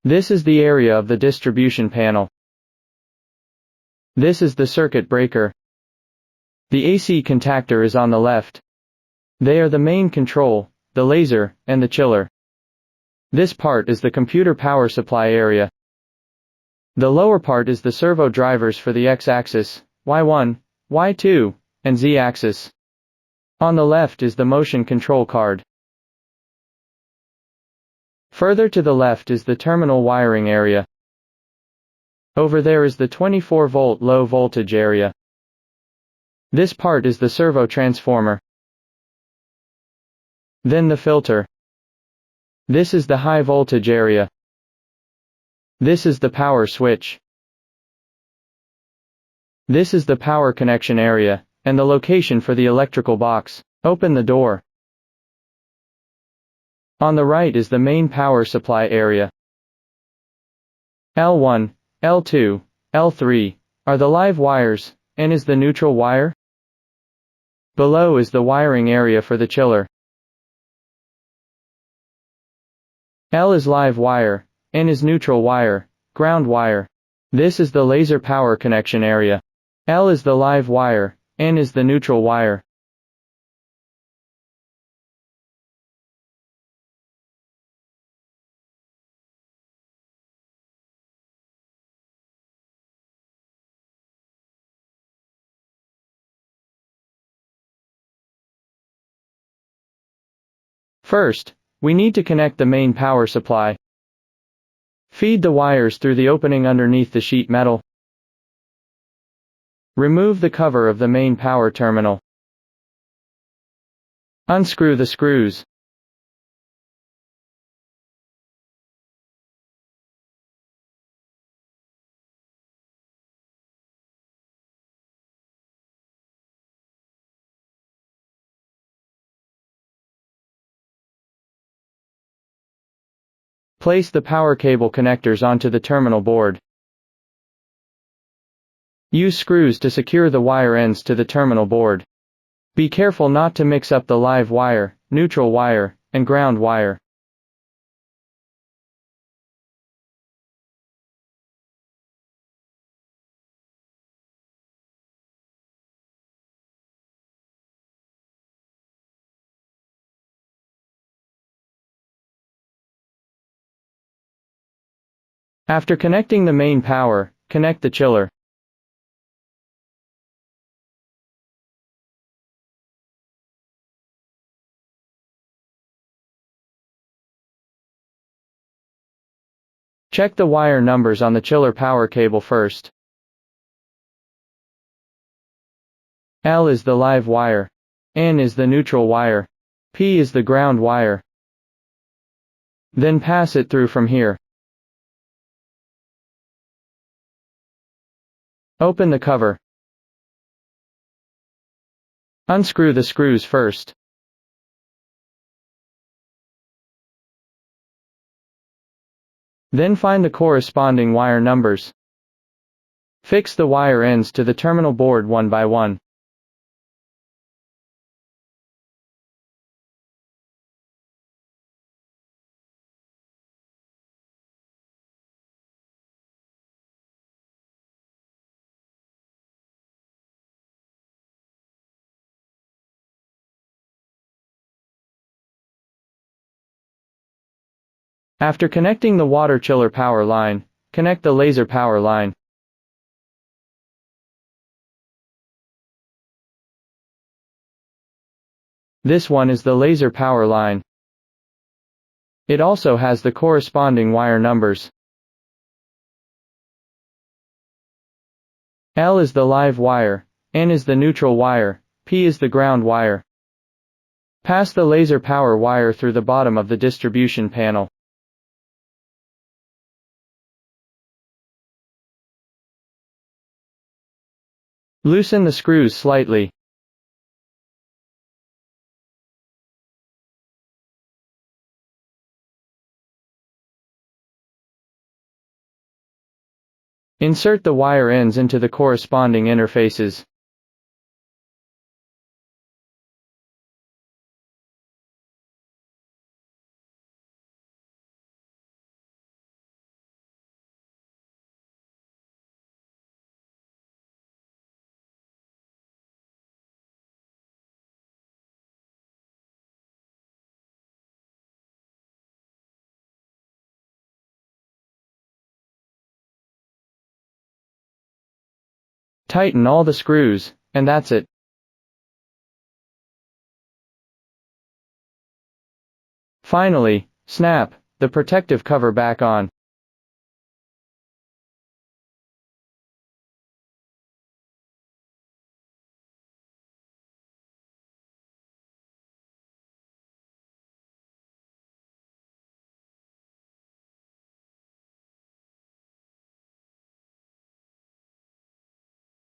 This is the area of the distribution panel. This is the circuit breaker. The AC contactor is on the left. They are the main control, the laser, and the chiller. This part is the computer power supply area. The lower part is the servo drivers for the X-axis, Y1, Y2, and Z-axis. On the left is the motion control card. Further to the left is the terminal wiring area. Over there is the 24-volt low voltage area. This part is the servo transformer. Then the filter. This is the high voltage area. This is the power switch. This is the power connection area, and the location for the electrical box. Open the door. On the right is the main power supply area. L1, L2, L3 are the live wires, and is the neutral wire. Below is the wiring area for the chiller. L is live wire, N is neutral wire, ground wire. This is the laser power connection area. L is the live wire, N is the neutral wire. First, we need to connect the main power supply. Feed the wires through the opening underneath the sheet metal. Remove the cover of the main power terminal. Unscrew the screws. Place the power cable connectors onto the terminal board. Use screws to secure the wire ends to the terminal board. Be careful not to mix up the live wire, neutral wire, and ground wire. After connecting the main power, connect the chiller. Check the wire numbers on the chiller power cable first. L is the live wire. N is the neutral wire. P is the ground wire. Then pass it through from here. Open the cover. Unscrew the screws first. Then find the corresponding wire numbers. Fix the wire ends to the terminal board one by one. After connecting the water chiller power line, connect the laser power line. This one is the laser power line. It also has the corresponding wire numbers. L is the live wire, N is the neutral wire, P is the ground wire. Pass the laser power wire through the bottom of the distribution panel. Loosen the screws slightly. Insert the wire ends into the corresponding interfaces. Tighten all the screws, and that's it. Finally, snap the protective cover back on.